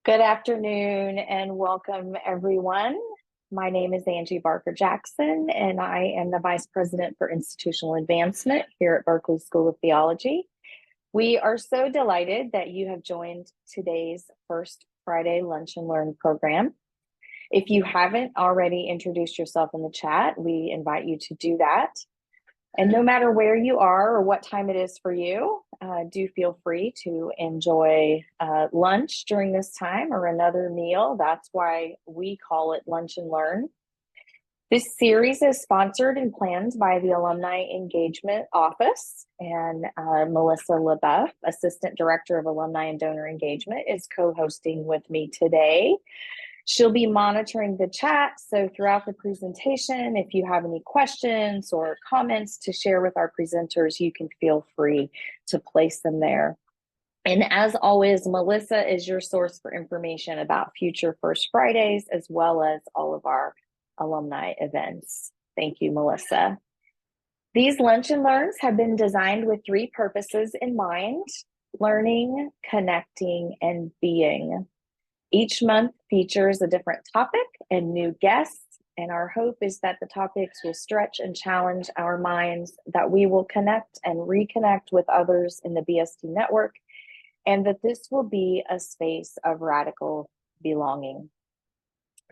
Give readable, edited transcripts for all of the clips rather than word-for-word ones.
Good afternoon and welcome, everyone. My name is Angie Barker Jackson, and I am the Vice President for Institutional Advancement here at Berkeley School of Theology. We are so delighted that you have joined today's First Friday Lunch and Learn program. If you haven't already introduced yourself in the chat, we invite you to do that. And no matter where you are or what time it is for you, do feel free to enjoy lunch during this time or another meal. That's why we call it Lunch and Learn. This series is sponsored and planned by the Alumni Engagement Office, and Melissa LaBeouf, Assistant Director of Alumni and Donor Engagement, is co-hosting with me today. She'll be monitoring the chat, so throughout the presentation, if you have any questions or comments to share with our presenters, you can feel free to place them there. And as always, Melissa is your source for information about future First Fridays, as well as all of our alumni events. Thank you, Melissa. These Lunch and Learns have been designed with three purposes in mind: learning, connecting, and being. Each month features a different topic and new guests, and our hope is that the topics will stretch and challenge our minds, that we will connect and reconnect with others in the BST network, and that this will be a space of radical belonging.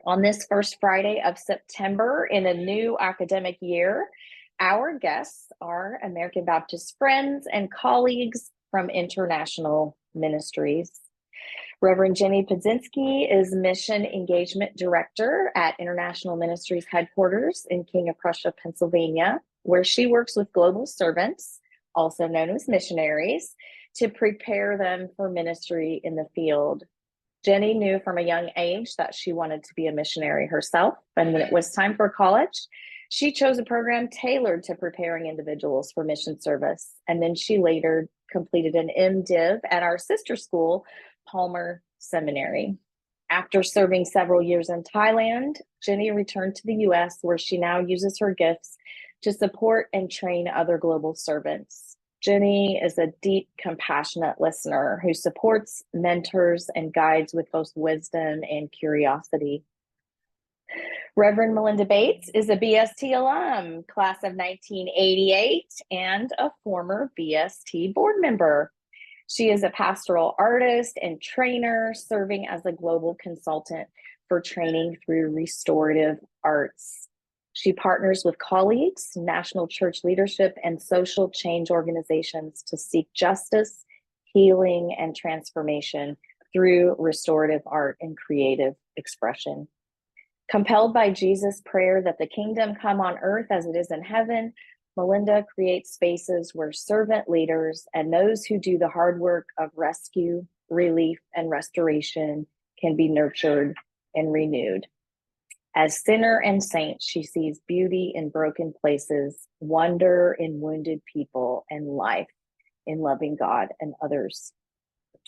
On this first Friday of September in a new academic year, our guests are American Baptist friends and colleagues from International Ministries. Reverend Jeni Pedzinski is Mission Engagement Director at International Ministries headquarters in King of Prussia, Pennsylvania, where she works with global servants, also known as missionaries, to prepare them for ministry in the field. Jeni knew from a young age that she wanted to be a missionary herself, and when it was time for college, she chose a program tailored to preparing individuals for mission service, and then she later completed an MDiv at our sister school, Palmer Seminary. After serving several years in Thailand, Jeni returned to the US, where she now uses her gifts to support and train other global servants. Jeni is a deep, compassionate listener who supports, mentors, and guides with both wisdom and curiosity. Reverend Mylinda Baits is a BST alum, class of 1988, and a former BST board member. She is a pastoral artist and trainer, serving as a global consultant for training through Restorative Arts. She partners with colleagues, national church leadership, and social change organizations to seek justice, healing, and transformation through restorative art and creative expression. Compelled by Jesus' prayer that the kingdom come on earth as it is in heaven, Mylinda creates spaces where servant leaders and those who do the hard work of rescue, relief, and restoration can be nurtured and renewed. As sinner and saint, she sees beauty in broken places, wonder in wounded people, and life in loving God and others.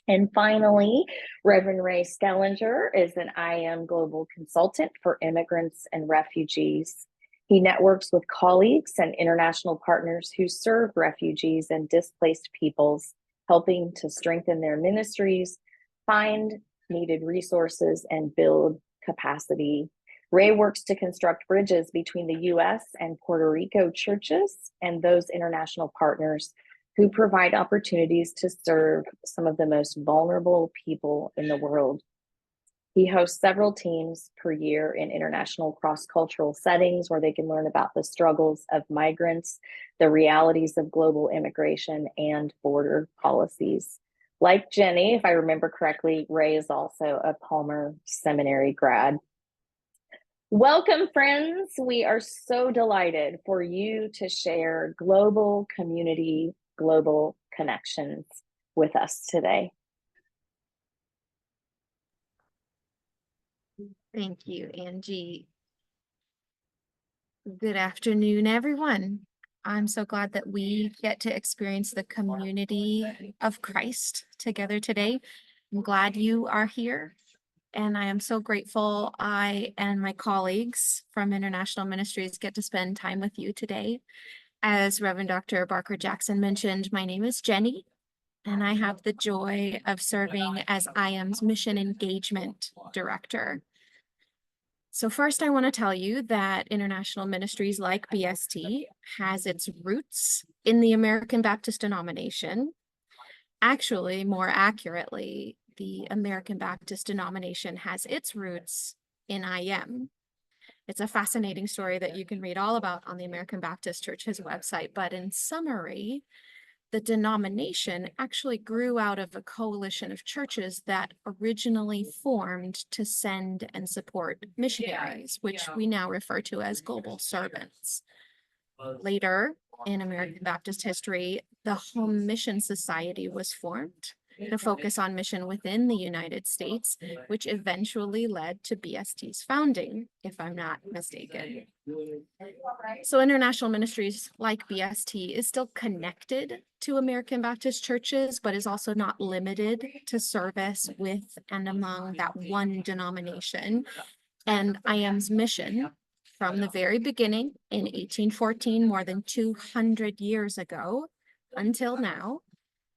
And finally, Reverend Ray Schellinger is an IM global consultant for immigrants and refugees. He networks with colleagues and international partners who serve refugees and displaced peoples, helping to strengthen their ministries, find needed resources, and build capacity. Ray works to construct bridges between the US and Puerto Rico churches and those international partners who provide opportunities to serve some of the most vulnerable people in the world. He hosts several teams per year in international cross-cultural settings where they can learn about the struggles of migrants, the realities of global immigration, and border policies. Like Jeni, if I remember correctly, Ray is also a Palmer Seminary grad. Welcome, friends. We are so delighted for you to share global community, global connections with us today. Thank you, Angie. Good afternoon, everyone. I'm so glad that we get to experience the community of Christ together today. I'm glad you are here, and I am so grateful I and my colleagues from International Ministries get to spend time with you today. As Reverend Dr. Barker Jackson mentioned, my name is Jeni, and I have the joy of serving as IAM's Mission Engagement Director. So first, I want to tell you that International Ministries like BST has its roots in the American Baptist denomination. Actually, more accurately, the American Baptist denomination has its roots in IM. It's a fascinating story that you can read all about on the American Baptist Church's website, but in summary, the denomination actually grew out of a coalition of churches that originally formed to send and support missionaries, which we now refer to as global servants. Later in American Baptist history, the Home Mission Society was formed to focus on mission within the United States, which eventually led to BST's founding, if I'm not mistaken. So International Ministries like BST is still connected to American Baptist churches, but is also not limited to service with and among that one denomination. And IAM's mission from the very beginning in 1814, more than 200 years ago, until now,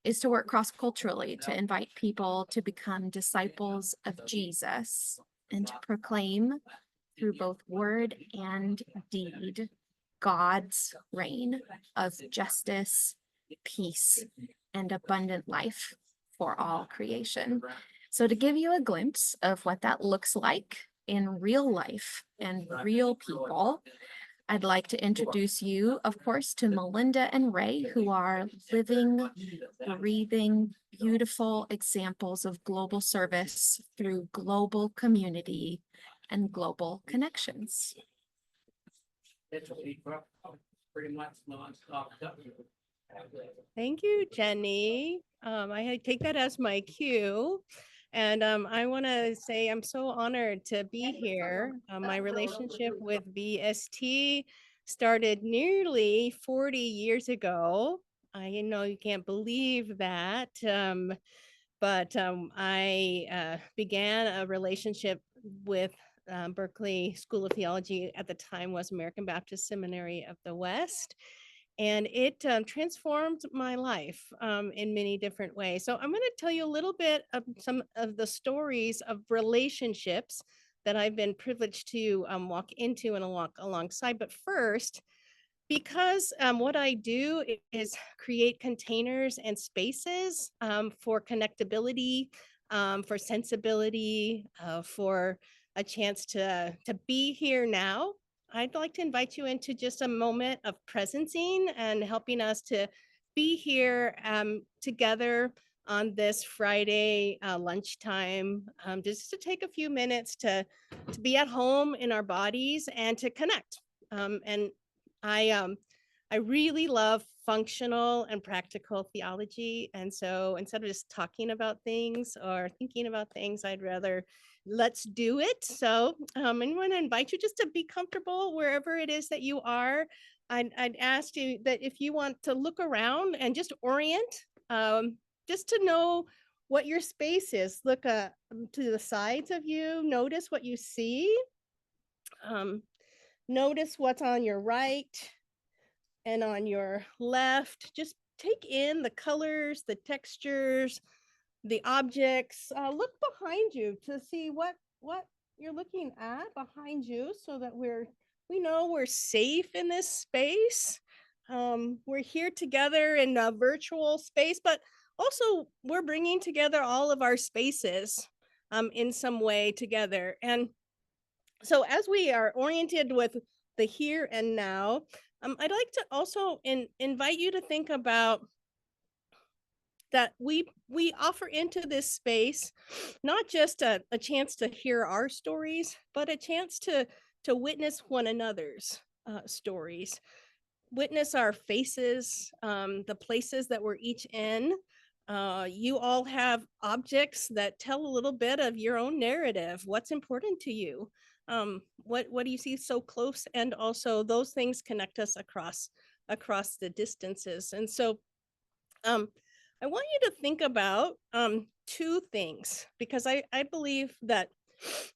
is to work cross-culturally to invite people to become disciples of Jesus and to proclaim through both word and deed God's reign of justice, peace, and abundant life for all creation. So to give you a glimpse of what that looks like in real life and real people, I'd like to introduce you, of course, to Mylinda and Ray, who are living, breathing, beautiful examples of global service through global community and global connections. Thank you, Jeni. I take that as my cue. And I want to say I'm so honored to be here. My relationship with BST started nearly 40 years ago. I know you can't believe that. But I began a relationship with Berkeley School of Theology, at the time was American Baptist Seminary of the West. And it transformed my life in many different ways. So I'm going to tell you a little bit of some of the stories of relationships that I've been privileged to walk into and walk alongside. But first, because what I do is create containers and spaces for connectability, for sensibility, for a chance to be here now, I'd like to invite you into just a moment of presencing and helping us to be here together on this Friday lunchtime, just to take a few minutes to be at home in our bodies and to connect. And I really love functional and practical theology. And so instead of just talking about things or thinking about things, I'd rather let's do it. So I want to invite you just to be comfortable wherever it is that you are. I'd ask you that if you want to look around and just orient, just to know what your space is. Look to the sides of you, notice what you see. Notice what's on your right and on your left. Just take in the colors, the textures, the objects. Look behind you to see what you're looking at behind you, so that we know we're safe in this space. We're here together in a virtual space, but also we're bringing together all of our spaces in some way together. And so as we are oriented with the here and now, I'd like to also invite you to think about that we offer into this space not just a chance to hear our stories, but a chance to witness one another's stories, witness our faces, the places that we're each in. You all have objects that tell a little bit of your own narrative. What's important to you? What do you see so close? And also those things connect us across the distances. And so I want you to think about two things, because I believe that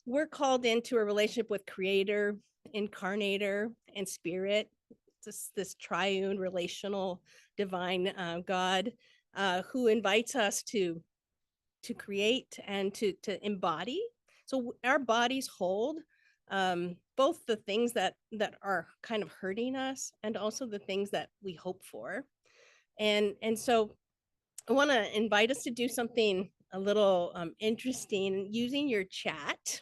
we're called into a relationship with Creator, Incarnator, and Spirit, this triune relational divine God. who invites us to create and to embody. So our bodies hold both the things that are kind of hurting us and also the things that we hope for. And so I want to invite us to do something a little interesting using your chat.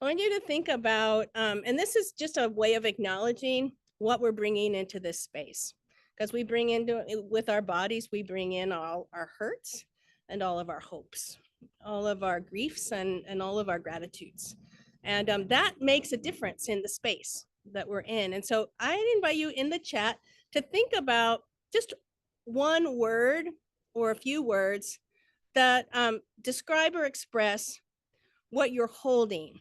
I want you to think about, and this is just a way of acknowledging what we're bringing into this space. Because we bring into, with our bodies, we bring in all our hurts and all of our hopes, all of our griefs and all of our gratitudes. And that makes a difference in the space that we're in. And so I invite you in the chat to think about just one word or a few words that describe or express what you're holding.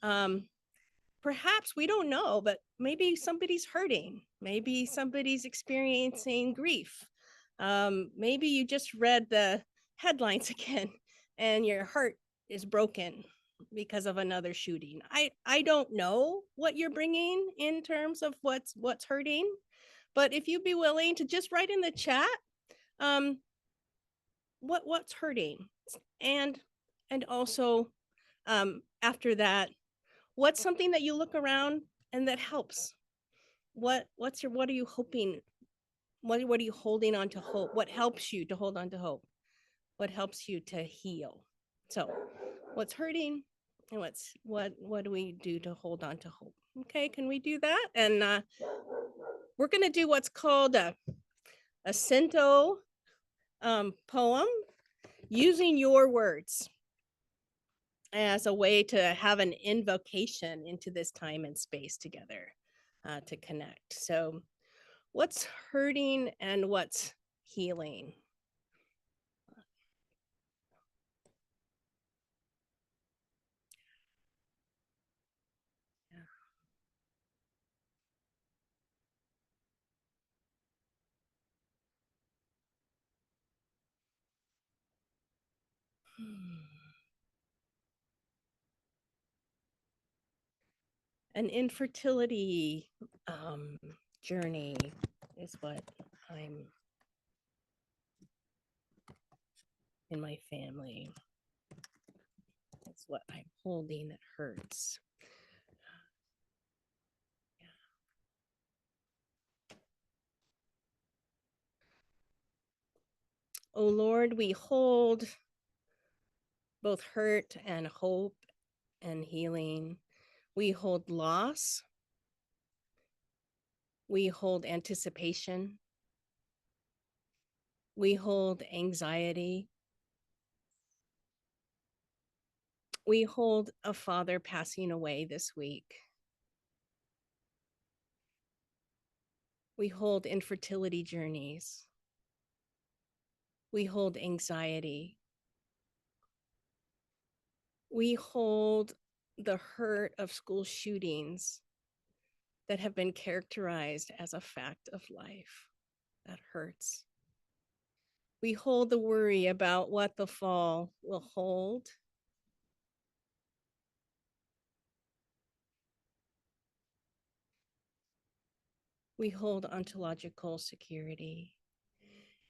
Perhaps we don't know, but maybe somebody's hurting. Maybe somebody's experiencing grief. Maybe you just read the headlines again and your heart is broken because of another shooting. I don't know what you're bringing in terms of what's hurting, but if you'd be willing to just write in the chat, what's hurting, and also after that, what's something that you look around and that helps? What are you hoping? What are you holding on to hope? What helps you to hold on to hope? What helps you to heal? So what's hurting and what do we do to hold on to hope? Okay, can we do that? And we're going to do what's called a Sento poem using your words as a way to have an invocation into this time and space together to connect. So what's hurting and what's healing? An infertility journey is what I'm in my family. That's what I'm holding that hurts. Oh Lord, we hold both hurt and hope and healing. We hold loss. We hold anticipation. We hold anxiety. We hold a father passing away this week. We hold infertility journeys. We hold anxiety. We hold the hurt of school shootings that have been characterized as a fact of life. That hurts. We hold the worry about what the fall will hold. We hold ontological security.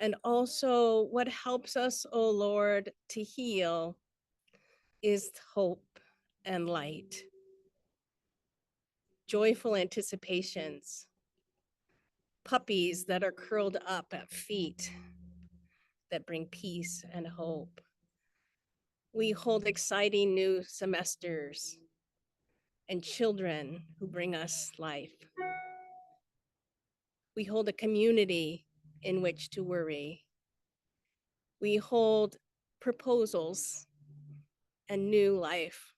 And also what helps us, oh Lord, to heal is hope and light. Joyful anticipations. Puppies that are curled up at feet that bring peace and hope. We hold exciting new semesters and children who bring us life. We hold a community in which to worry. We hold proposals and new life.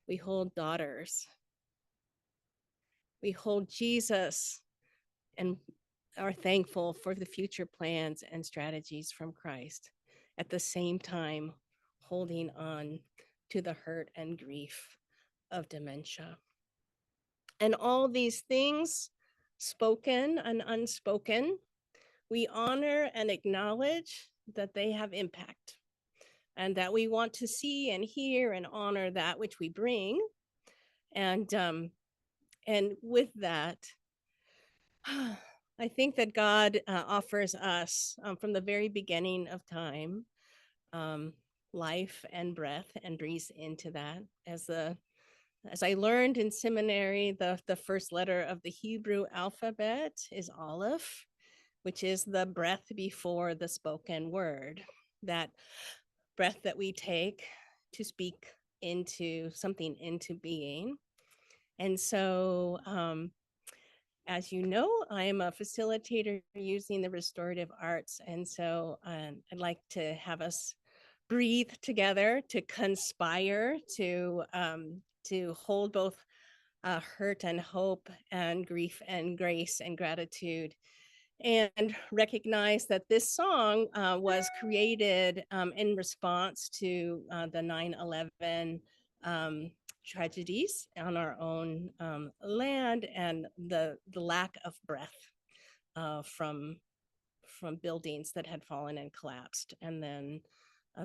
We hold daughters. We hold Jesus and are thankful for the future plans and strategies from Christ, at the same time holding on to the hurt and grief of dementia. And all these things, spoken and unspoken, we honor and acknowledge that they have impact, and that we want to see and hear and honor that which we bring. And with that, I think that God offers us from the very beginning of time um, life and breath, and breathes into that. As I learned in seminary, the first letter of the Hebrew alphabet is Aleph, which is the breath before the spoken word. That breath that we take to speak into something into being. And so as you know, I am a facilitator using the restorative arts. And so I'd like to have us breathe together, to conspire, to hold both hurt and hope, and grief and grace and gratitude, and recognize that this song was created in response to the 9/11 tragedies on our own land, and the lack of breath from buildings that had fallen and collapsed, and then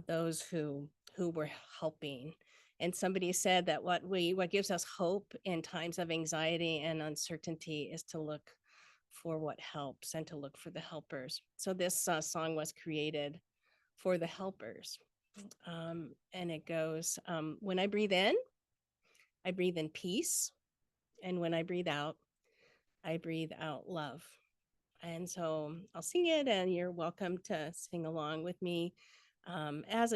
those who were helping. And somebody said that what gives us hope in times of anxiety and uncertainty is to look for what helps and to look for the helpers. So this song was created for the helpers. And it goes, when I breathe in peace. And when I breathe out love. And so I'll sing it, and you're welcome to sing along with me as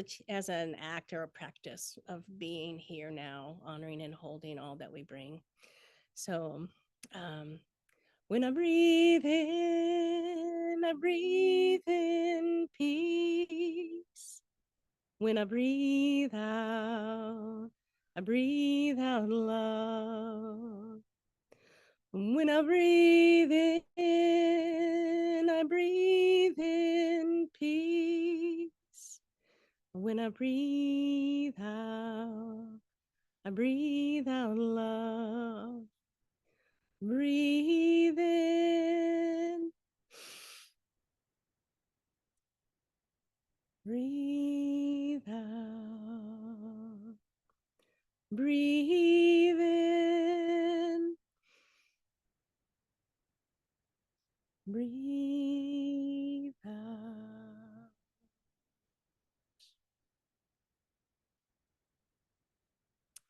an act or a practice of being here now, honoring and holding all that we bring. So when I breathe in peace. When I breathe out love. When I breathe in peace. When I breathe out love. Breathe in, breathe out. Breathe in, breathe out.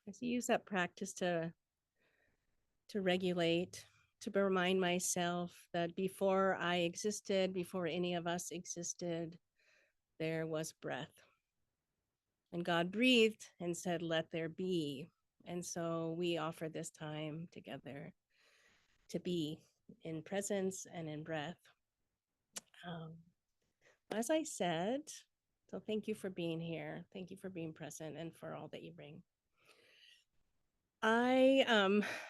I use that practice to regulate, to remind myself that before I existed, before any of us existed, there was breath. And God breathed and said, let there be. And so we offer this time together to be in presence and in breath. As I said, so thank you for being here. Thank you for being present and for all that you bring. I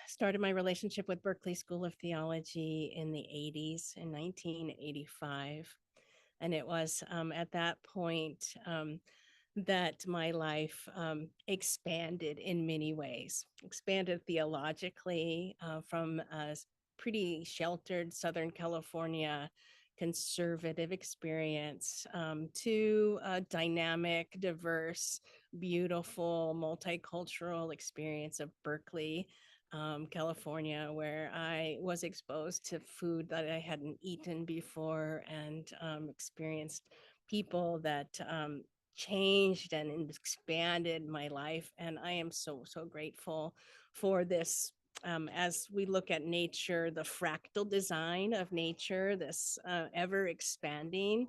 started my relationship with Berkeley School of Theology in the 80s, in 1985. And it was at that point that my life expanded in many ways, expanded theologically from a pretty sheltered Southern California conservative experience to a dynamic, diverse, beautiful, multicultural experience of Berkeley, California, where I was exposed to food that I hadn't eaten before, and experienced people that changed and expanded my life. And I am so grateful for this. As we look at nature, the fractal design of nature, this ever expanding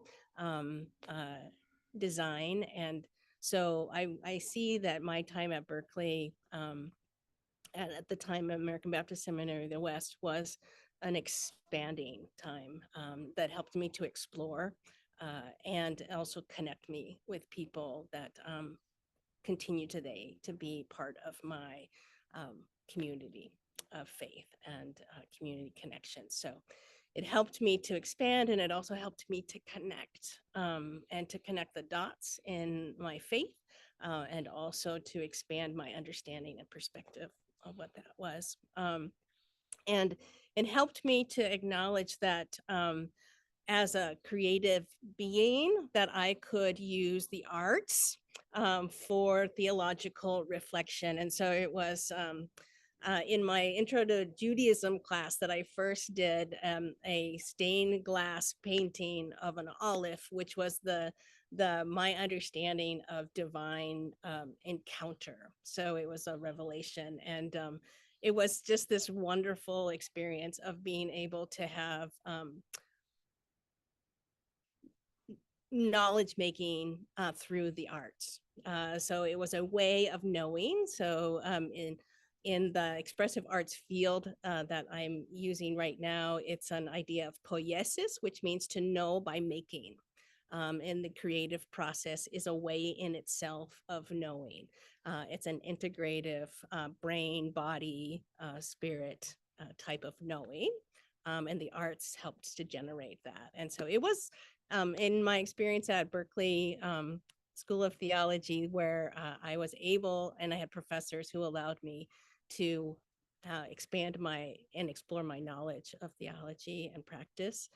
design. And so I see that my time at Berkeley, at the time American Baptist Seminary of the West, was an expanding time that helped me to explore and also connect me with people that continue today to be part of my community of faith and community connection. So it helped me to expand, and it also helped me to connect and to connect the dots in my faith, and also to expand my understanding and perspective of what that was. And it helped me to acknowledge that as a creative being, that I could use the arts for theological reflection. And so it was in my Intro to Judaism class that I first did a stained glass painting of an olive, which was my understanding of divine encounter. So it was a revelation, and it was just this wonderful experience of being able to have knowledge making through the arts. So it was a way of knowing. So in the expressive arts field that I'm using right now, it's an idea of poiesis, which means to know by making. And the creative process is a way in itself of knowing. It's an integrative brain, body, spirit type of knowing. And the arts helped to generate that. And so it was in my experience at Berkeley School of Theology, where I was able, and I had professors who allowed me to expand and explore my knowledge of theology and practice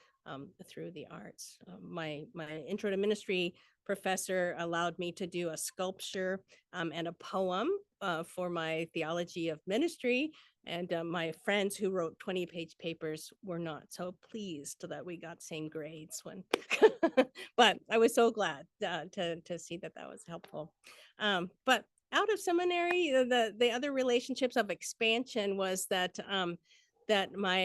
through the arts. My Intro to Ministry professor allowed me to do a sculpture and a poem for my theology of ministry. And my friends who wrote 20-page papers were not so pleased that we got same grades when, but I was so glad to see that was helpful. But out of seminary, the other relationships of expansion was that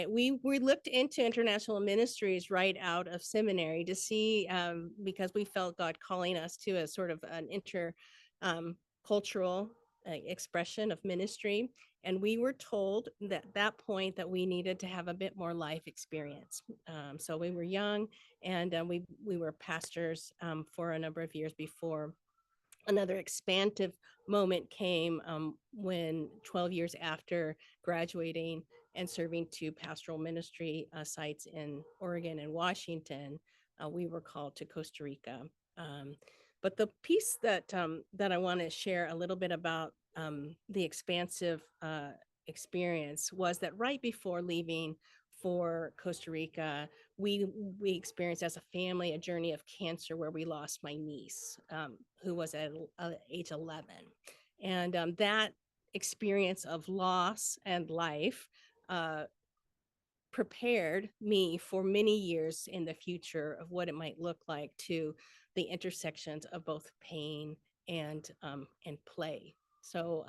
we looked into International Ministries right out of seminary to see, because we felt God calling us to a sort of an cultural expression of ministry. And we were told that point that we needed to have a bit more life experience. So we were young, and we were pastors for a number of years before another expansive moment came when 12 years after graduating and serving 2 pastoral ministry sites in Oregon and Washington, we were called to Costa Rica. But the piece that I want to share a little bit about the expansive experience was that right before leaving for Costa Rica, we experienced as a family a journey of cancer where we lost my niece, who was at age 11. And that experience of loss and life prepared me for many years in the future of what it might look like to the intersections of both pain and play. So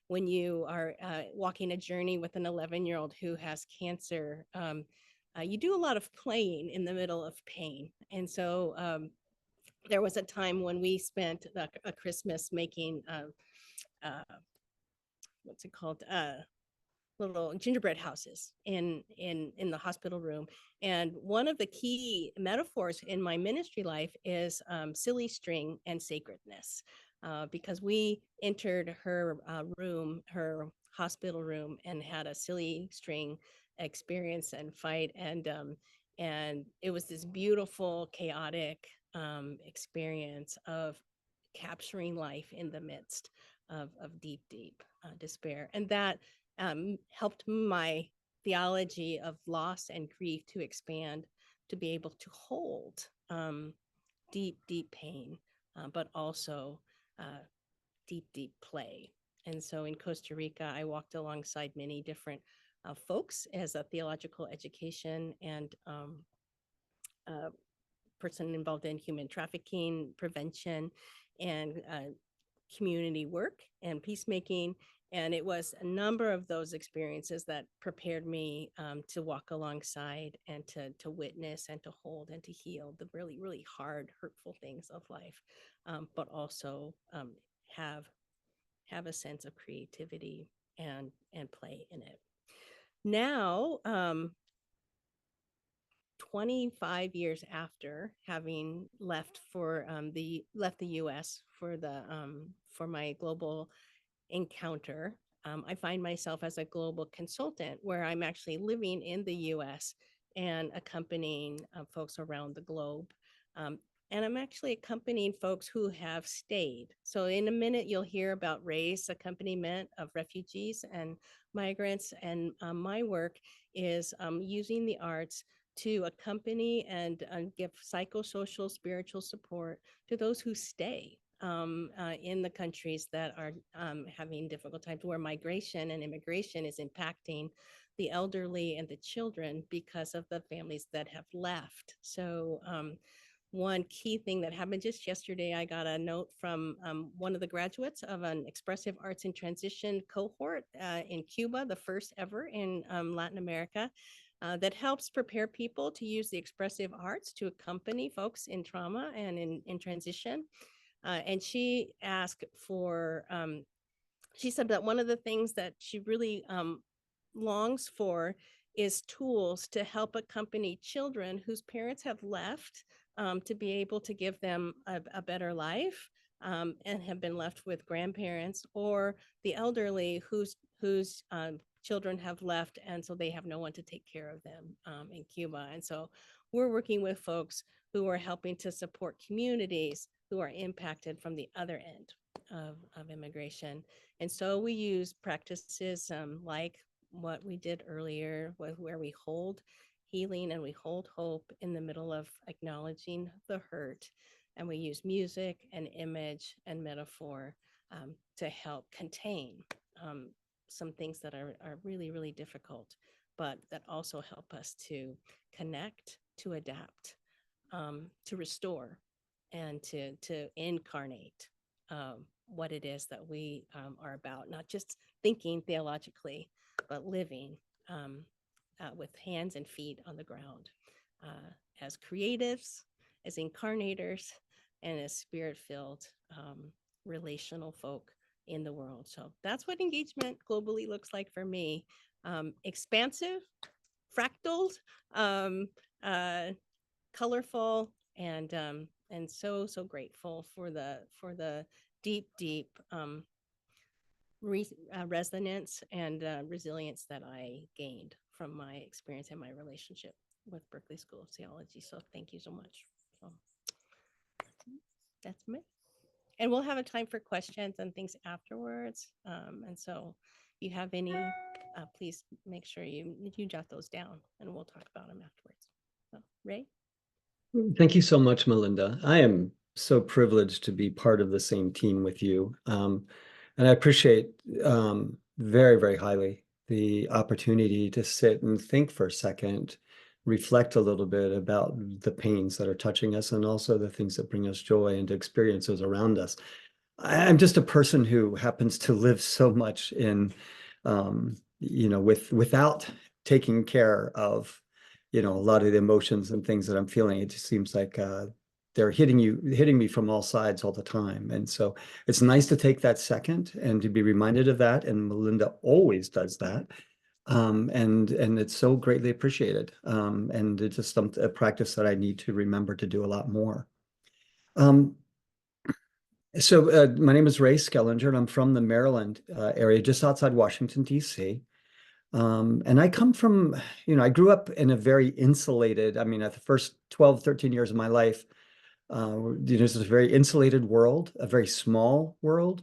when you are walking a journey with an 11-year-old who has cancer, you do a lot of playing in the middle of pain. And so there was a time when we spent a Christmas making, what's it called? Little gingerbread houses in the hospital room. And one of the key metaphors in my ministry life is silly string and sacredness, because we entered her room, her hospital room, and had a silly string experience and fight. And it was this beautiful, chaotic experience of capturing life in the midst of deep despair. And that helped my theology of loss and grief to expand, to be able to hold deep pain, but also deep play. And so in Costa Rica, I walked alongside many different folks as a theological education and person involved in human trafficking prevention and community work and peacemaking. And it was a number of those experiences that prepared me to walk alongside and to witness and to hold and to heal the really, really hard, hurtful things of life, but also have a sense of creativity and play in it. Now, 25 years after having left the U.S. for my global encounter, I find myself as a global consultant where I'm actually living in the U.S. and accompanying folks around the globe. And I'm actually accompanying folks who have stayed. So in a minute, you'll hear about Ray's accompaniment of refugees and migrants. And my work is using the arts to accompany and give psychosocial, spiritual support to those who stay in the countries that are having difficult times, where migration and immigration is impacting the elderly and the children because of the families that have left. So one key thing that happened just yesterday, I got a note from one of the graduates of an Expressive Arts in Transition cohort in Cuba, the first ever in Latin America, that helps prepare people to use the expressive arts to accompany folks in trauma and in transition. And she asked for, she said that one of the things that she really longs for is tools to help accompany children whose parents have left, to be able to give them a better life, and have been left with grandparents, or the elderly whose children have left, and so they have no one to take care of them in Cuba. And so we're working with folks who are helping to support communities who are impacted from the other end of immigration. And so we use practices like what we did earlier, where we hold healing and we hold hope in the middle of acknowledging the hurt. And we use music and image and metaphor to help contain some things that are really, really difficult, but that also help us to connect, to adapt, to restore, and to incarnate what it is that we are about, not just thinking theologically, but living with hands and feet on the ground, as creatives, as incarnators, and as spirit-filled relational folk in the world. So that's what engagement globally looks like for me. Expansive, fractaled, colorful, and so grateful for the deep resonance and resilience that I gained from my experience and my relationship with Berkeley School of Theology. So thank you so much. So that's me. And we'll have a time for questions and things afterwards. And so if you have any, please make sure you jot those down, and we'll talk about them afterwards. So, Ray? Thank you so much, Mylinda. I am so privileged to be part of the same team with you. And I appreciate very, very highly the opportunity to sit and think for a second, reflect a little bit about the pains that are touching us, and also the things that bring us joy and experiences around us. I'm just a person who happens to live so much in, without taking care of, a lot of the emotions and things that I'm feeling. It just seems like they're hitting me from all sides all the time. And so it's nice to take that second and to be reminded of that. And Mylinda always does that. And it's so greatly appreciated. And it's just a practice that I need to remember to do a lot more. So my name is Ray Schellinger, and I'm from the Maryland area, just outside Washington, D.C. And I come from, I grew up in a very insulated, at the first 12, 13 years of my life, this is a very insulated world, a very small world,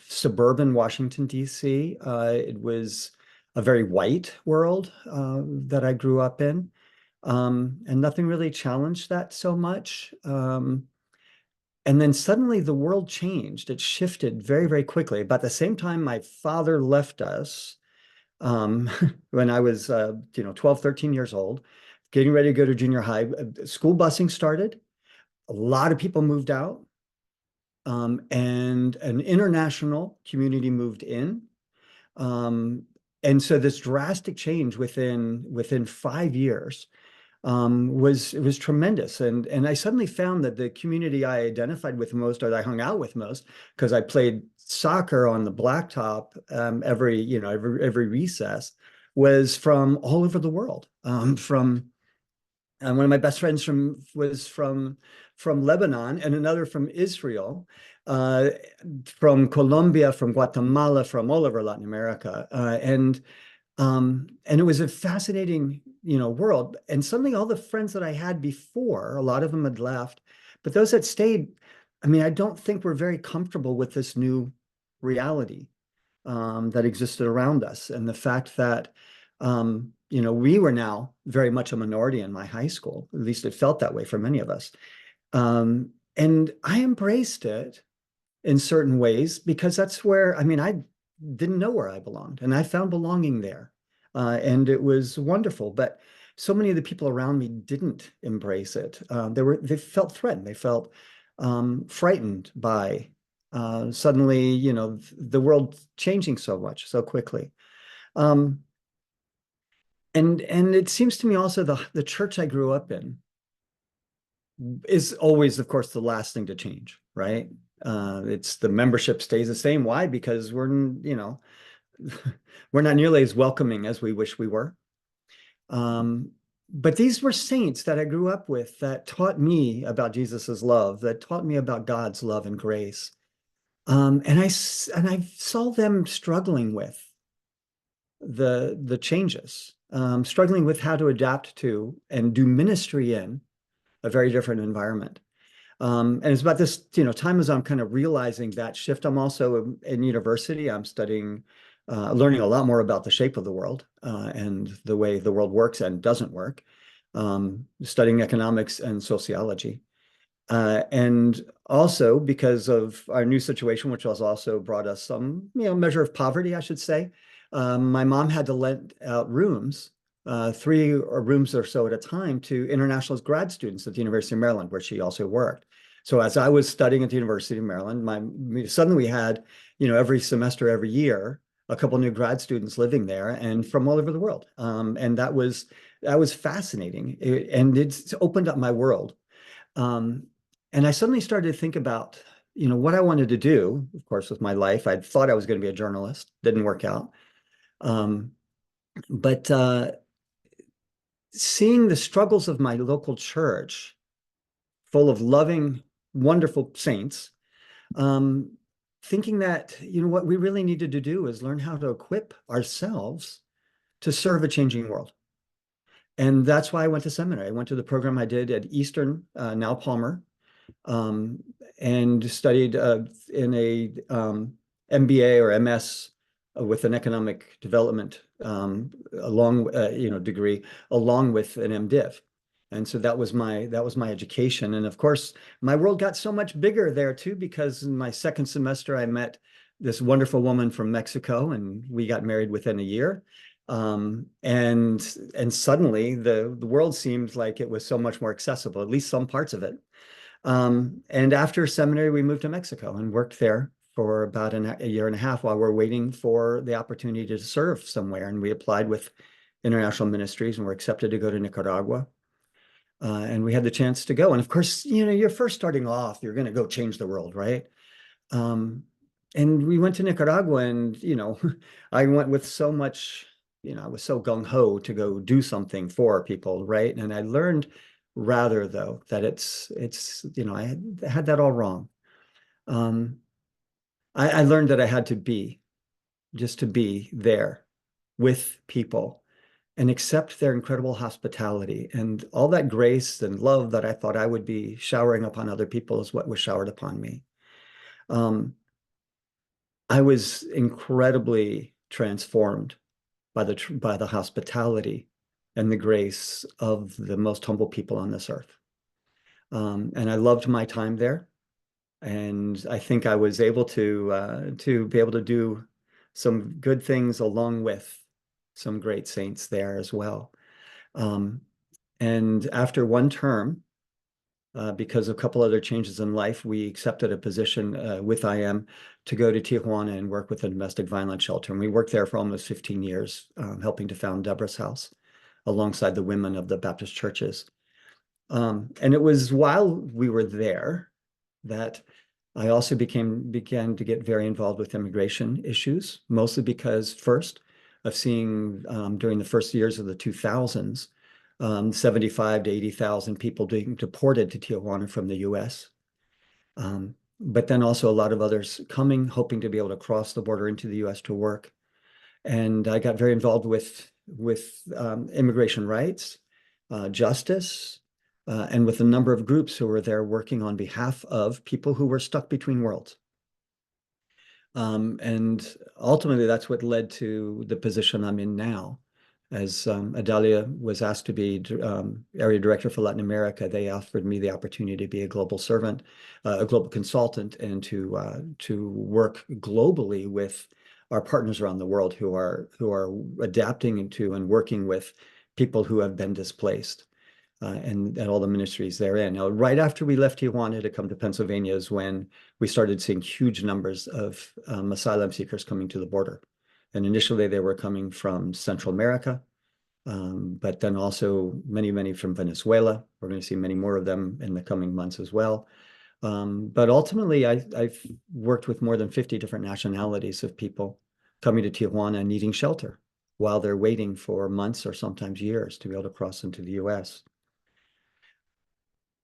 suburban Washington, D.C. It was a very white world that I grew up in, and nothing really challenged that so much. And then suddenly the world changed. It shifted very, very quickly. About the same time my father left us, when I was, 12, 13 years old, getting ready to go to junior high, school busing started. A lot of people moved out, and an international community moved in. And so this drastic change within 5 years was tremendous. And I suddenly found that the community I identified with most, or that I hung out with most, because I played soccer on the blacktop every recess, was from all over the world. One of my best friends was from Lebanon, and another from Israel, from Colombia, from Guatemala, from all over Latin America, and it was a fascinating, world. And suddenly all the friends that I had before, a lot of them had left, but those that stayed, I don't think we're very comfortable with this new reality that existed around us. And the fact that, we were now very much a minority in my high school, at least it felt that way for many of us. And I embraced it in certain ways because that's where, I mean, I didn't know where I belonged, and I found belonging there. And it was wonderful. But so many of the people around me didn't embrace it. They felt threatened. They felt frightened by suddenly, you know, the world changing so much so quickly. Um, and it seems to me also the church I grew up in is always, of course, the last thing to change, right? It's the membership stays the same. Why? Because we're, you know, we're not nearly as welcoming as we wish we were. But these were saints that I grew up with that taught me about Jesus's love, that taught me about God's love and grace. And I saw them struggling with the changes, struggling with how to adapt to and do ministry in a very different environment. And it's about this, you know, time as I'm kind of realizing that shift. I'm also in university. I'm studying, learning a lot more about the shape of the world and the way the world works and doesn't work, studying economics and sociology. And also because of our new situation, which has also brought us some, you know, measure of poverty, I should say. My mom had to lend out rooms, 3 rooms or so at a time, to international grad students at the University of Maryland, where she also worked. So as I was studying at the University of Maryland, suddenly we had, you know, every semester, every year, a couple new grad students living there and from all over the world. And that was fascinating. And it's opened up my world. And I suddenly started to think about, you know, what I wanted to do, of course, with my life. I thought I was going to be a journalist, didn't work out. But seeing the struggles of my local church, full of loving, wonderful saints, thinking that, you know, what we really needed to do is learn how to equip ourselves to serve a changing world. And that's why I went to seminary. I went to the program I did at Eastern, now Palmer, and studied in a MBA or MS with an economic development degree, along with an MDiv. And so that was my education. And of course, my world got so much bigger there too, because in my second semester, I met this wonderful woman from Mexico, and we got married within a year. And suddenly the world seemed like it was so much more accessible, at least some parts of it. And after seminary, we moved to Mexico and worked there for about a year and a half while we're waiting for the opportunity to serve somewhere. And we applied with International Ministries and were accepted to go to Nicaragua. And we had the chance to go. And of course, you know, you're first starting off, you're going to go change the world, right? And we went to Nicaragua, and, you know, I went with so much, you know, I was so gung-ho to go do something for people, right? And I learned rather, though, that it's you know, I had that all wrong. I learned that I had to be there with people and accept their incredible hospitality, and all that grace and love that I thought I would be showering upon other people is what was showered upon me. I was incredibly transformed by the hospitality and the grace of the most humble people on this earth. And I loved my time there. And I think I was able to be able to do some good things along with some great saints there as well. And after one term, because of a couple other changes in life, we accepted a position with IM to go to Tijuana and work with a domestic violence shelter. And we worked there for almost 15 years, helping to found Deborah's House alongside the women of the Baptist churches. And it was while we were there that I also began to get very involved with immigration issues, mostly because first of seeing during the first years of the 2000s, 75 to 80,000 people being deported to Tijuana from the US. But then also a lot of others coming, hoping to be able to cross the border into the US to work. And I got very involved with immigration rights, justice, and with a number of groups who were there working on behalf of people who were stuck between worlds. And ultimately, that's what led to the position I'm in now As Adalia was asked to be area director for Latin America, they offered me the opportunity to be a global servant, a global consultant, and to work globally with our partners around the world who are adapting into and working with people who have been displaced. And all the ministries therein. Now, right after we left Tijuana to come to Pennsylvania is when we started seeing huge numbers of asylum seekers coming to the border. And initially they were coming from Central America, but then also many from Venezuela. We're going to see many more of them in the coming months as well. But ultimately, I've worked with more than 50 different nationalities of people coming to Tijuana and needing shelter while they're waiting for months or sometimes years to be able to cross into the US.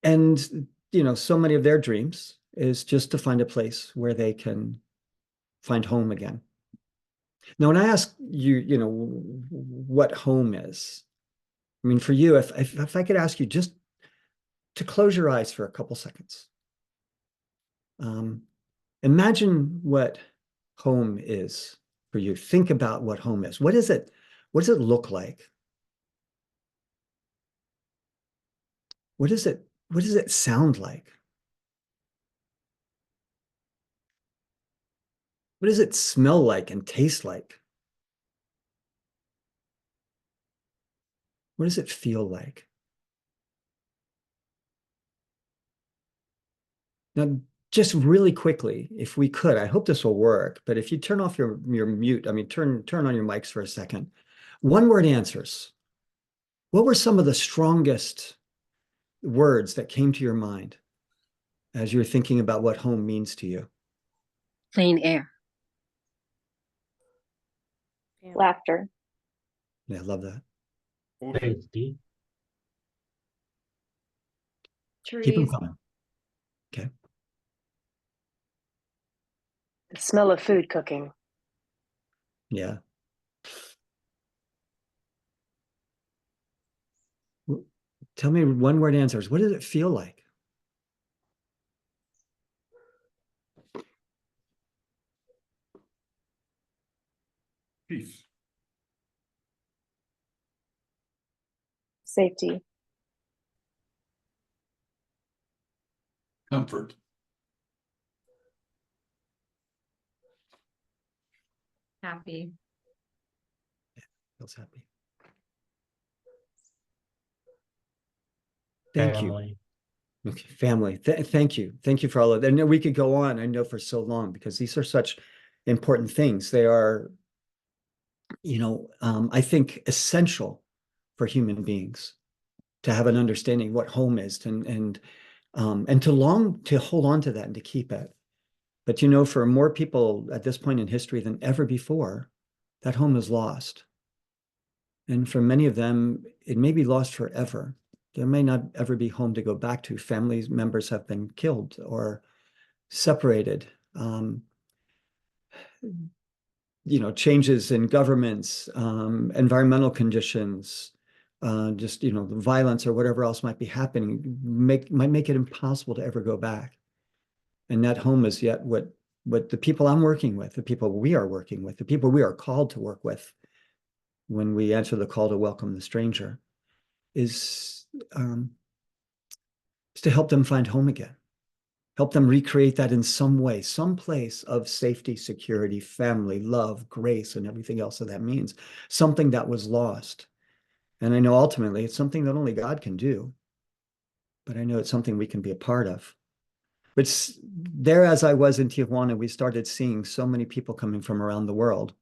And, so many of their dreams is just to find a place where they can find home again. Now, when I ask you, what home is, I mean, for you, if I could ask you just to close your eyes for a couple seconds. Imagine what home is for you. Think about what home is. What is it? What does it look like? What does it sound like? What does it smell like and taste like? What does it feel like? Now, just really quickly, if we could, I hope this will work, but if you turn off your mute, I mean, turn on your mics for a second. One word answers. What were some of the strongest words that came to your mind as you're thinking about what home means to you? Clean air. Laughter. Yeah, I love that. Safety. Keep them Trees. coming. Okay. The smell of food cooking. Yeah. Tell me one word answers. What does it feel like? Peace. Safety. Comfort. Happy. Feels happy. Thank you. Family. Okay, family. Thank you. Thank you for all of that. And we could go on, I know, for so long because these are such important things. They are, I think essential for human beings to have an understanding what home is and to hold on to that and to keep it. But for more people at this point in history than ever before, that home is lost. And for many of them, it may be lost forever. There may not ever be home to go back to. Family members have been killed or separated. Changes in governments, environmental conditions, just violence or whatever else might be happening might make it impossible to ever go back. And that home is yet what the people I'm working with, the people we are working with, the people we are called to work with when we answer the call to welcome the stranger is to help them find home again. Help them recreate that in some way, some place of safety, security, family, love, grace, and everything else that means. Something that was lost. And I know ultimately it's something that only God can do, but I know it's something we can be a part of. But there, as I was in Tijuana, we started seeing so many people coming from around the world.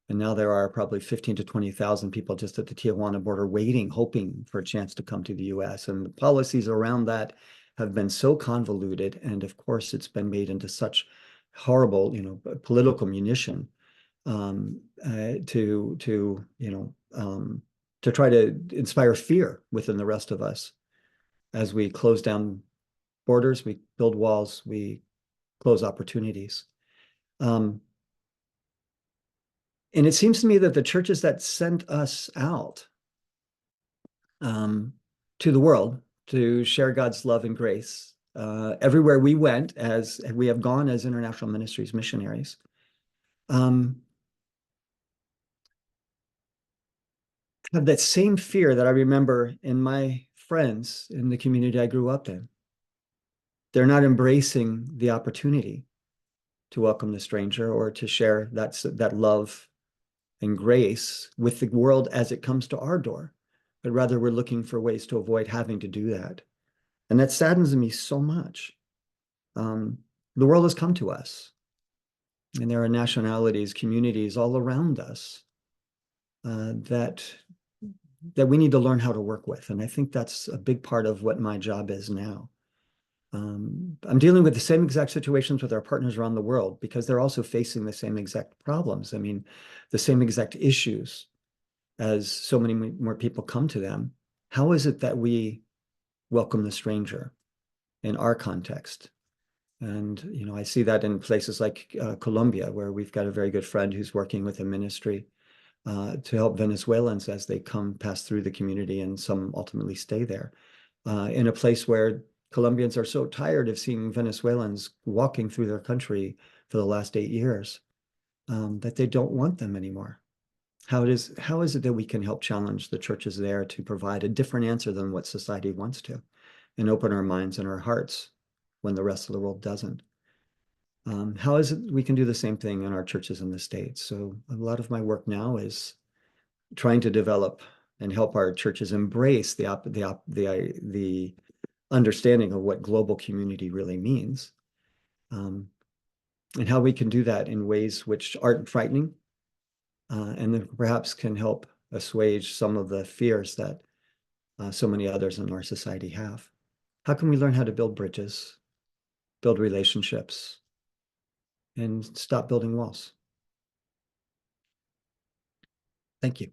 And now there are probably 15 to 20,000 people just at the Tijuana border waiting, hoping for a chance to come to the US. And the policies around that have been so convoluted. And of course, it's been made into such horrible, political munition to try to inspire fear within the rest of us as we close down borders, we build walls, we close opportunities. And it seems to me that the churches that sent us out to the world to share God's love and grace, everywhere we went, as we have gone as International Ministries missionaries, have that same fear that I remember in my friends in the community I grew up in. They're not embracing the opportunity to welcome the stranger or to share that love and grace with the world as it comes to our door, but rather we're looking for ways to avoid having to do that. And that saddens me so much. The world has come to us, and there are nationalities, communities all around us that we need to learn how to work with. And I think that's a big part of what my job is now. I'm dealing with the same exact situations with our partners around the world because they're also facing the same exact problems. I mean, the same exact issues as so many more people come to them. How is it that we welcome the stranger in our context? And, you know, I see that in places like Colombia, where we've got a very good friend who's working with a ministry to help Venezuelans as they pass through the community, and some ultimately stay there. In a place where Colombians are so tired of seeing Venezuelans walking through their country for the last 8 years that they don't want them anymore. How is it that we can help challenge the churches there to provide a different answer than what society wants to, and open our minds and our hearts when the rest of the world doesn't? How is it we can do the same thing in our churches in the States? So a lot of my work now is trying to develop and help our churches embrace the understanding of what global community really means, and how we can do that in ways which aren't frightening, and then perhaps can help assuage some of the fears that so many others in our society have. How can we learn how to build bridges, build relationships, and stop building walls? Thank you.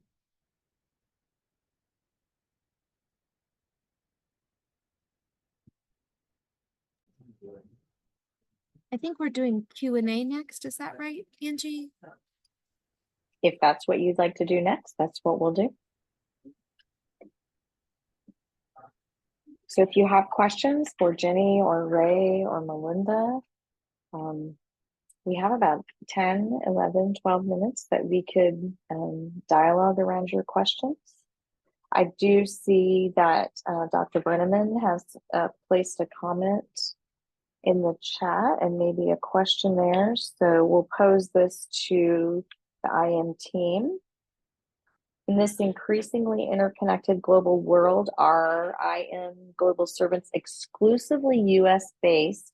I think we're doing Q&A next. Is that right, Angie? If that's what you'd like to do next, that's what we'll do. So if you have questions for Jeni or Ray or Mylinda, we have about 10, 11, 12 minutes that we could dialogue around your questions. I do see that Dr. Brenneman has placed a comment in the chat and maybe a question there. So we'll pose this to the IM team. In this increasingly interconnected global world, are IM global servants exclusively US based,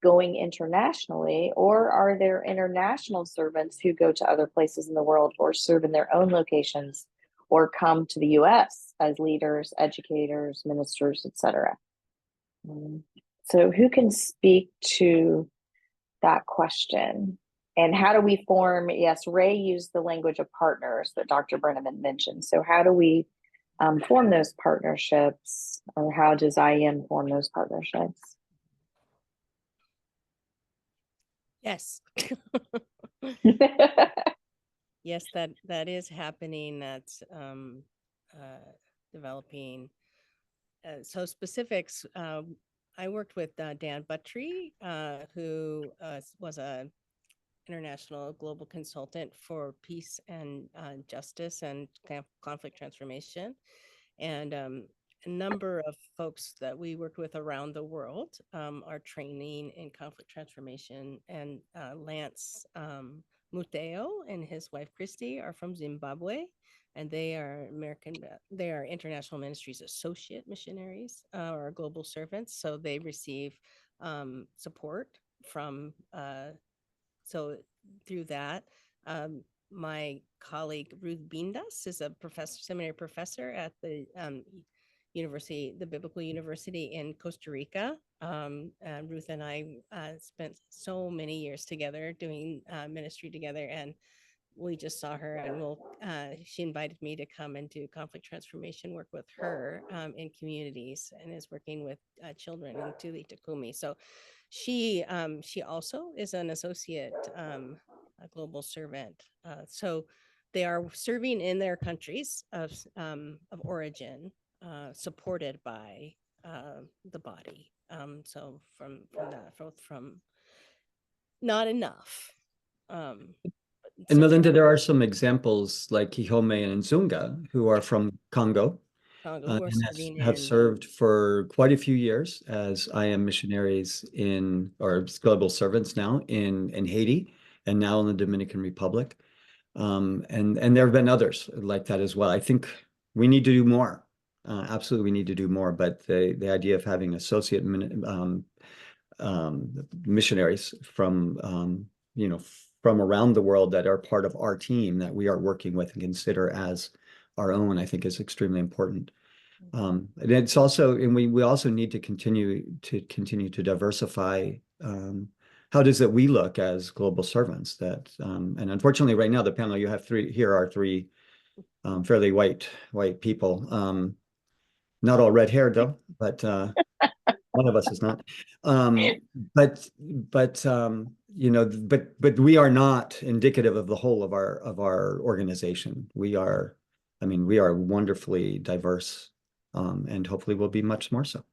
going internationally, or are there international servants who go to other places in the world or serve in their own locations or come to the US as leaders, educators, ministers, etc.? So who can speak to that question? And how do we form, yes, Ray used the language of partners that Dr. Brenneman mentioned. So how do we form those partnerships, or how does IM form those partnerships? Yes. Yes, that is happening. That's developing. So specifics, I worked with Dan Buttry, who was a international global consultant for peace and justice and conflict transformation. And a number of folks that we worked with around the world are training in conflict transformation. And Lance Muteo and his wife Christy are from Zimbabwe, and they are International Ministries associate missionaries or global servants. So they receive support from so through that. My colleague Ruth Bindas is a seminary professor at the university, the Biblical University in Costa Rica. Ruth and I spent so many years together doing ministry together, and we just saw her, and she invited me to come and do conflict transformation work with her in communities, and is working with children in Tuli Takumi. So she also is an associate a global servant. So they are serving in their countries of origin, supported by the body. So from not enough, but And so Mylinda, there are some examples like Kihome and Nzunga who are from Congo Congo, who are and serving have in served for quite a few years as IM missionaries in, or global servants now in Haiti and now in the Dominican Republic. And there have been others like that as well. I think we need to do more. Absolutely, we need to do more. But the idea of having associate missionaries from from around the world that are part of our team that we are working with and consider as our own, I think is extremely important. And it's also, and we also need to continue to diversify how does it we look as global servants that and unfortunately right now the panel you have here are three fairly white people, not all red haired though, but one of us is not. But but we are not indicative of the whole of our organization. We are, I mean, we are wonderfully diverse, and hopefully we'll be much more so.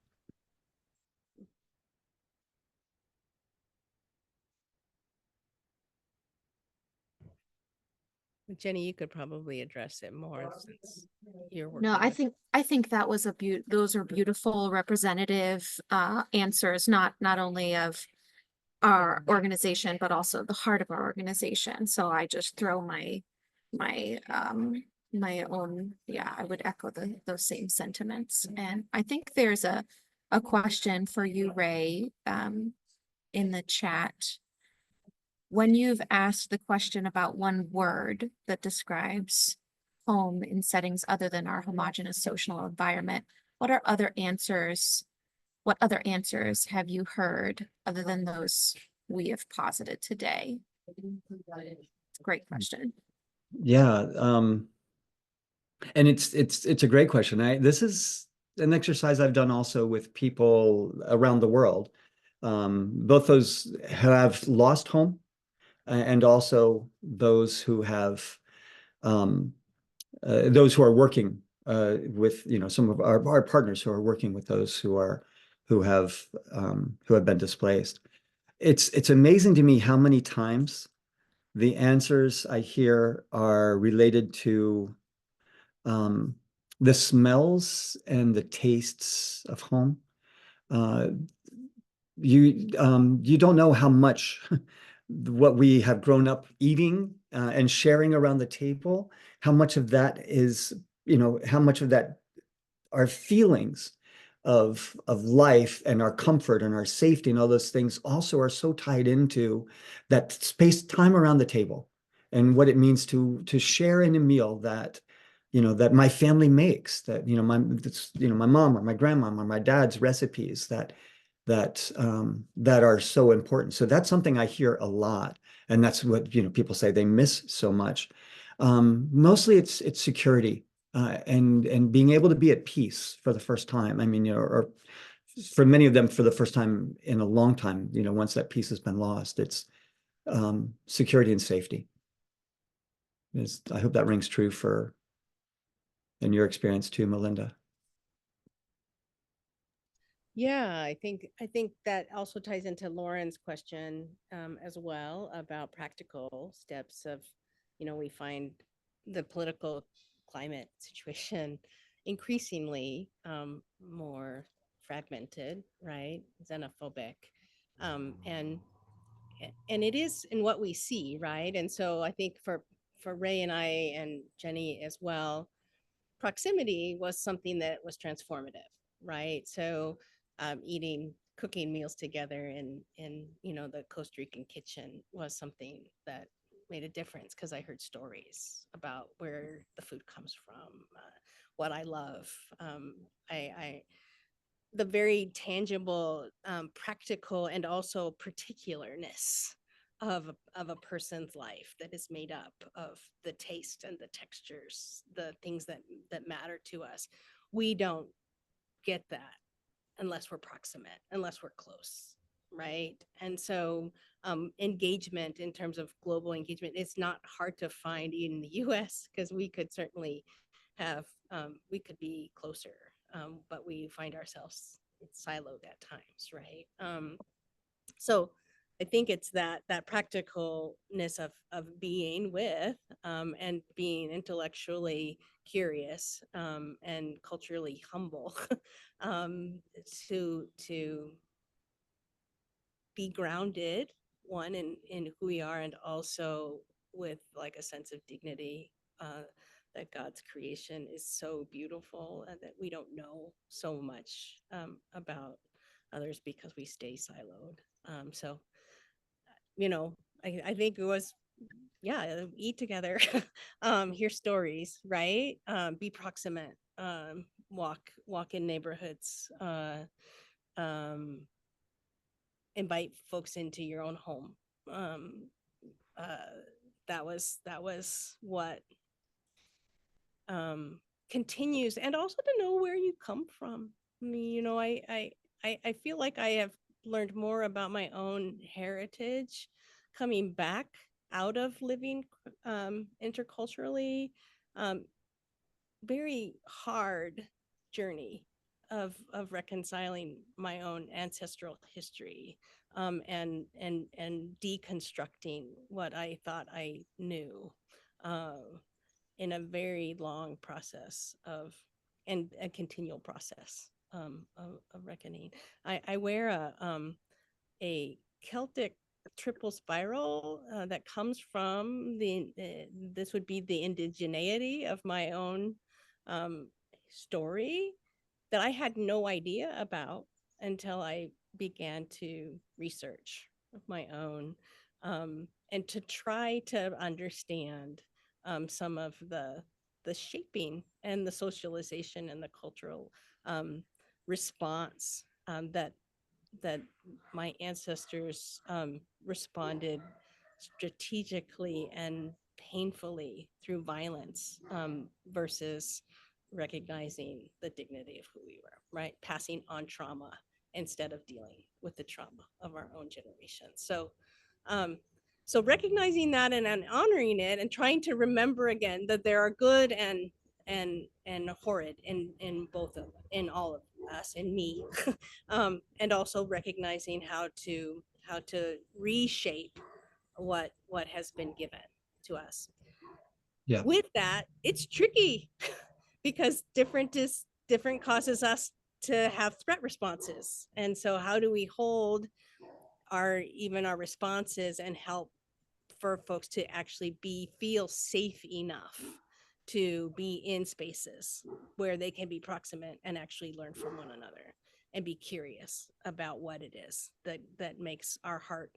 Jeni, you could probably address it more since you're working. No, I think that was those are beautiful representative answers, not only of our organization, but also the heart of our organization. So I just throw my own, yeah, I would echo those same sentiments. And I think there's a question for you, Ray, in the chat. When you've asked the question about one word that describes home in settings other than our homogeneous social environment, what other answers have you heard other than those we have posited today? Great question. Yeah, and it's a great question. This is an exercise I've done also with people around the world, both those who have lost home and also those who have those who are working with some of our partners who are working with those who have been displaced. It's amazing to me how many times the answers I hear are related to the smells and the tastes of home. You don't know how much what we have grown up eating and sharing around the table, how much of that is, how much of that our feelings of life and our comfort and our safety and all those things also are so tied into that space time around the table and what it means to share in a meal that that my family makes, that my mom or my grandmom or my dad's recipes that are so important. So that's something I hear a lot, and that's what people say they miss so much. Mostly it's security and being able to be at peace for the first time. I mean, or for many of them for the first time in a long time. Once that peace has been lost, it's security and safety. I hope that rings true in your experience too, Mylinda. Yeah, I think that also ties into Lauren's question as well about practical steps of, we find the political climate situation increasingly more fragmented, right? Xenophobic. And it is in what we see, right? And so I think for Ray and I and Jeni as well, proximity was something that was transformative, right? So cooking meals together in the Costa Rican kitchen was something that made a difference because I heard stories about where the food comes from, what I love. The very tangible, practical, and also particularness of a person's life that is made up of the taste and the textures, the things that matter to us. We don't get that unless we're proximate, unless we're close, right? And so engagement in terms of global engagement, it's not hard to find in the US because we could certainly we could be closer, but we find ourselves siloed at times, right? So think it's that practicalness of being with and being intellectually curious and culturally humble to be grounded, one in who we are, and also with like a sense of dignity that God's creation is so beautiful and that we don't know so much about others because we stay siloed. So, you know, I think it was, yeah, eat together, hear stories, right? Be proximate, walk in neighborhoods, invite folks into your own home. That was what continues, and also to know where you come from. I mean, you know, I feel like I have learned more about my own heritage coming back out of living interculturally. Very hard journey of reconciling my own ancestral history and deconstructing what I thought I knew in a very long process of and a continual process of reckoning. I wear a Celtic triple spiral that comes from this would be the indigeneity of my own story that I had no idea about until I began to research my own and to try to understand some of the shaping and the socialization and the cultural response that my ancestors responded strategically and painfully through violence versus recognizing the dignity of who we were, right? Passing on trauma instead of dealing with the trauma of our own generation. So recognizing that and honoring it and trying to remember again that there are good and horrid in both of in all of us, in me, and also recognizing how to reshape what has been given to us. Yeah. With that, it's tricky because different causes us to have threat responses, and so how do we hold our responses and help for folks to actually feel safe enough to be in spaces where they can be proximate and actually learn from one another and be curious about what it is that makes our heart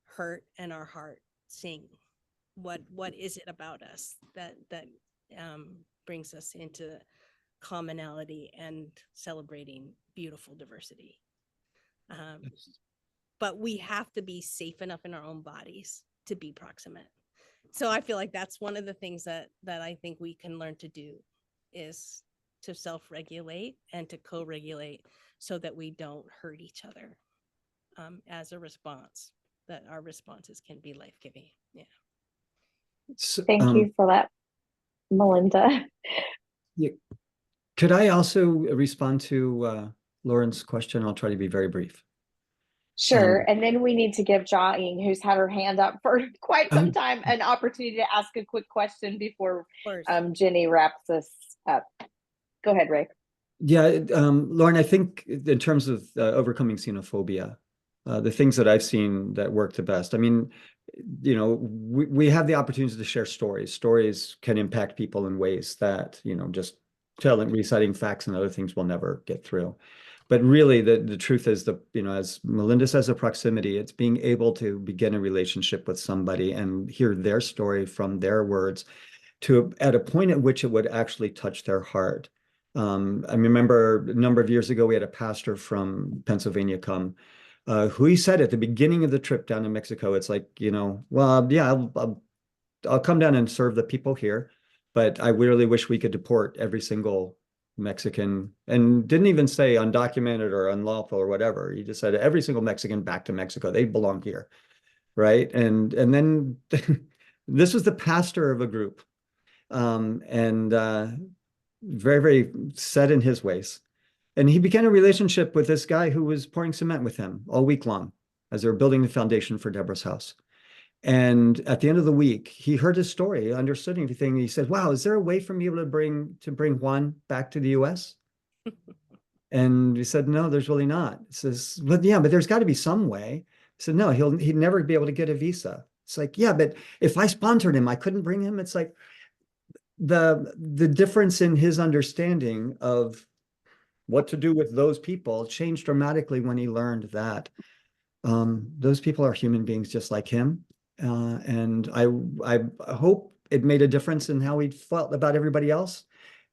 hurt and our heart sing. What is it about us that brings us into commonality and celebrating beautiful diversity? But we have to be safe enough in our own bodies to be proximate. So I feel like that's one of the things that I think we can learn to do, is to self-regulate and to co-regulate so that we don't hurt each other as a response, that our responses can be life-giving. Yeah. So, Thank you for that, Mylinda. Yeah. Could I also respond to Lauren's question? I'll try to be very brief. Sure. And then we need to give Jeni, who's had her hand up for quite some time, an opportunity to ask a quick question before Jeni wraps us up. Go ahead, Ray. Yeah, Lauren, I think in terms of overcoming xenophobia, the things that I've seen that work the best, I mean, you know, we have the opportunity to share stories. Stories can impact people in ways that, you know, just reciting facts and other things will never get through. But really, the truth is you know, as Mylinda says, the proximity, it's being able to begin a relationship with somebody and hear their story from their words at a point at which it would actually touch their heart. I remember a number of years ago, we had a pastor from Pennsylvania come, who he said at the beginning of the trip down to Mexico, it's like, you know, well, yeah, I'll come down and serve the people here, but I really wish we could deport every single Mexican, and didn't even say undocumented or unlawful or whatever. He just said every single Mexican back to Mexico. They belong here, right? And then this was the pastor of a group, and very, very set in his ways. And he began a relationship with this guy who was pouring cement with him all week long. as they were building the foundation for Deborah's house. And at the end of the week, he heard his story, understood everything. And he said, wow, is there a way for me to bring Juan back to the US? And he said, no, there's really not. He says, but yeah, but there's got to be some way. He said, no, he'd never be able to get a visa. It's like, yeah, but if I sponsored him, I couldn't bring him. It's like the difference in his understanding of what to do with those people changed dramatically when he learned that those people are human beings just like him. And I hope it made a difference in how he felt about everybody else.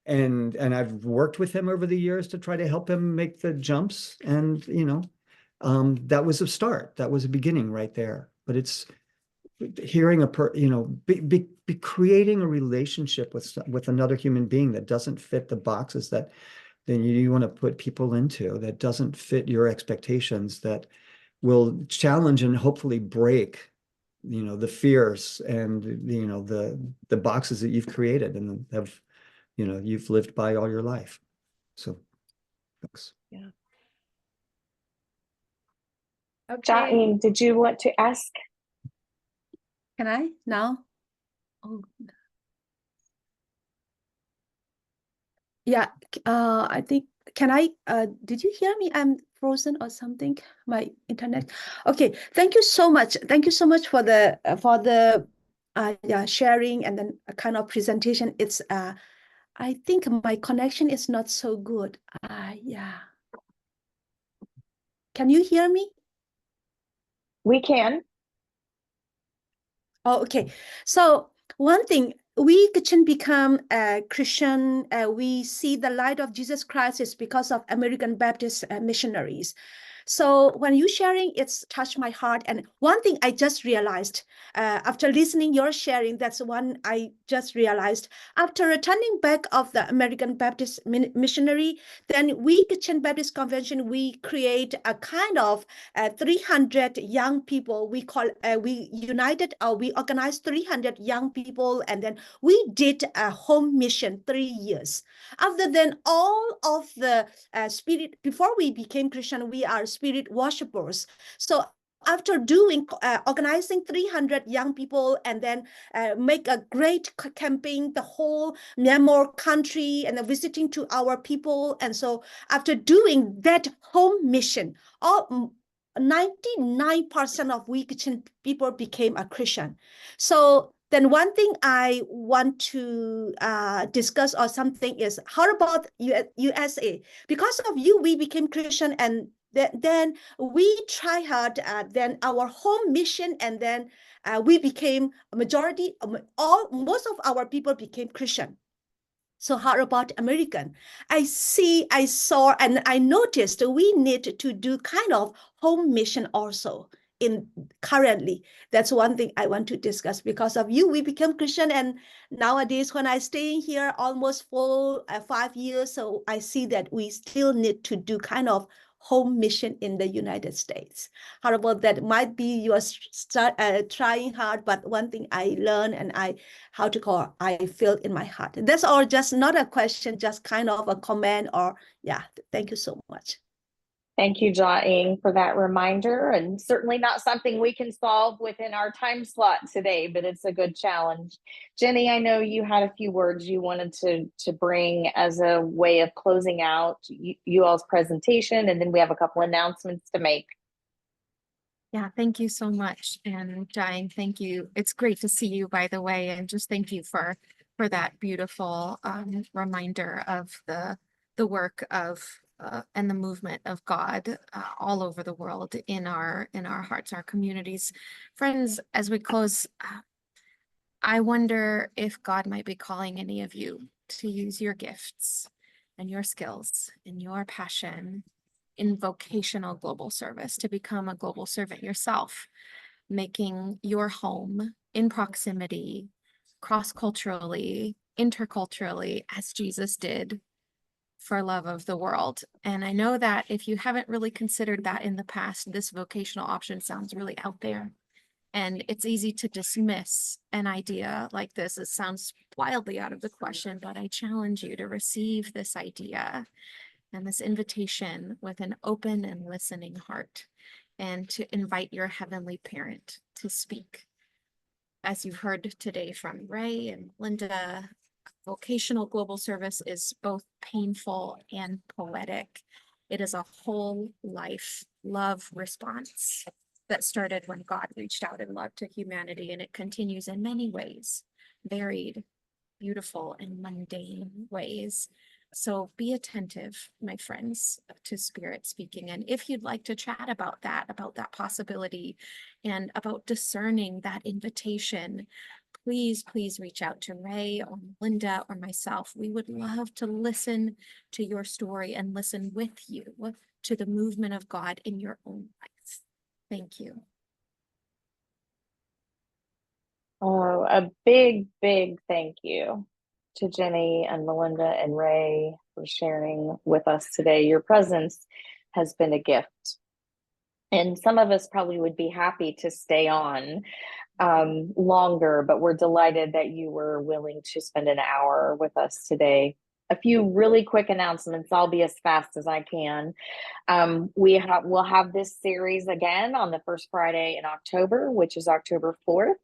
And I've worked with him over the years to try to help him make the jumps. And, that was a start. That was a beginning right there. But it's hearing be creating a relationship with another human being that doesn't fit the boxes that then you want to put people into, that doesn't fit your expectations, that will challenge and hopefully break, the fears and, the boxes that you've created and have, you've lived by all your life. So, thanks. Yeah. Okay. Jeni, did you want to ask? Can I now? Oh. Yeah, I think, can I, did you hear me? I'm frozen or something, my internet. Okay, thank you so much. Thank you so much for the sharing and then a kind of presentation. It's, I think my connection is not so good. Yeah. Can you hear me? We can. Oh, okay. So one thing, we can become a Christian. We see the light of Jesus Christ is because of American Baptist missionaries. So when you sharing, it's touched my heart. And one thing I just realized after listening your sharing, that's one I just realized. After returning back of the American Baptist missionary, then we Christian Baptist Convention, we create a kind of 300 young people. We call, we united, we organized 300 young people. And then we did a home mission 3 years. Other than all of the spirit, before we became Christian, we are spirit worshipers. So after doing organizing 300 young people and then make a great campaign the whole Myanmar country and visiting to our people, and so after doing that home mission, all 99% of we Christian people became a Christian. So then one thing I want to discuss or something is, how about USA? Because of you, we became Christian, and then we try hard, then our home mission, and then we became a majority, most of our people became Christian. So how about American? I saw, and I noticed we need to do kind of home mission also in currently. That's one thing I want to discuss. Because of you, we become Christian, and nowadays when I stay here almost 5 years, so I see that we still need to do kind of home mission in the United States. How about that? Might be you are trying hard, but one thing I learned and I feel in my heart. That's all, just not a question, just kind of a comment, or yeah, thank you so much. Thank you, Jeni, for that reminder, and certainly not something we can solve within our time slot today, but it's a good challenge. Jeni, I know you had a few words you wanted to bring as a way of closing out you all's presentation, and then we have a couple announcements to make. Yeah, thank you so much. And Jeni, thank you. It's great to see you, by the way, and just thank you for that beautiful reminder of the work of and the movement of God all over the world, in our hearts, our communities. Friends, as we close, I wonder if God might be calling any of you to use your gifts and your skills and your passion in vocational global service, to become a global servant yourself, making your home in proximity, cross-culturally, interculturally, as Jesus did, for love of the world. And I know that if you haven't really considered that in the past, this vocational option sounds really out there. And it's easy to dismiss an idea like this. It sounds wildly out of the question, but I challenge you to receive this idea and this invitation with an open and listening heart. and to invite your heavenly parent to speak. As you've heard today from Ray and Linda, vocational global service is both painful and poetic. It is a whole life love response that started when God reached out in love to humanity, and it continues in many ways, varied, beautiful, and mundane ways. So be attentive, my friends, to Spirit speaking. And if you'd like to chat about that possibility, and about discerning that invitation, please reach out to Ray or Linda or myself. We would love to listen to your story and listen with you to the movement of God in your own life. Thank you. Oh, a big thank you to Jeni and Mylinda and Ray for sharing with us today. Your presence has been a gift. And some of us probably would be happy to stay on longer, but we're delighted that you were willing to spend an hour with us today. A few really quick announcements. I'll be as fast as I can. We'll have this series again on the first Friday in October, which is October 4th.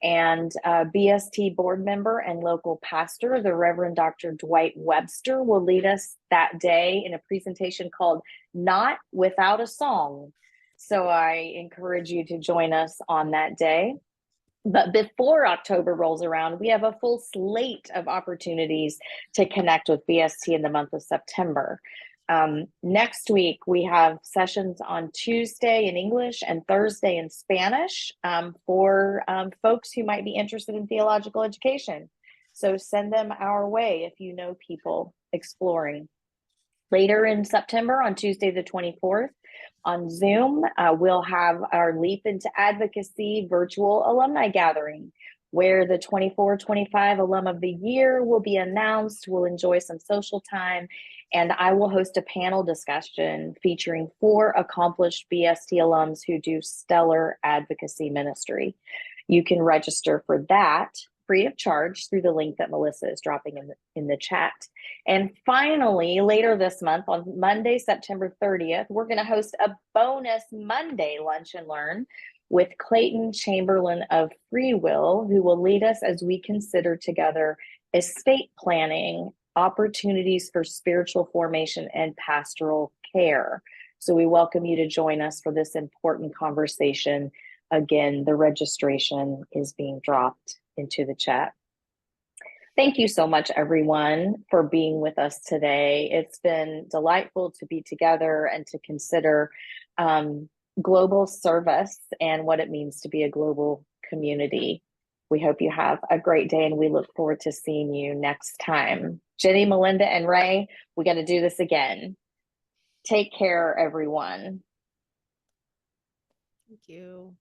And BST board member and local pastor, the Reverend Dr. Dwight Webster, will lead us that day in a presentation called Not Without a Song. So I encourage you to join us on that day. But before October rolls around, we have a full slate of opportunities to connect with BST in the month of September. Next week, we have sessions on Tuesday in English and Thursday in Spanish for folks who might be interested in theological education. So send them our way if you know people exploring. Later in September, on Tuesday the 24th, on Zoom, we'll have our Leap into Advocacy virtual alumni gathering, where the 24-25 Alum of the Year will be announced. We'll enjoy some social time, and I will host a panel discussion featuring 4 accomplished BST alums who do stellar advocacy ministry. You can register for that free of charge through the link that Melissa is dropping in the chat. And finally, later this month, on Monday, September 30th, we're going to host a bonus Monday Lunch and Learn with Clayton Chamberlain of Free Will, who will lead us as we consider together estate planning, opportunities for spiritual formation, and pastoral care. So we welcome you to join us for this important conversation. Again, the registration is being dropped into the chat. Thank you so much, everyone, for being with us today. It's been delightful to be together and to consider global service and what it means to be a global community. We hope you have a great day, and we look forward to seeing you next time. Jeni, Mylinda, and Ray, we're going to do this again. Take care, everyone. Thank you.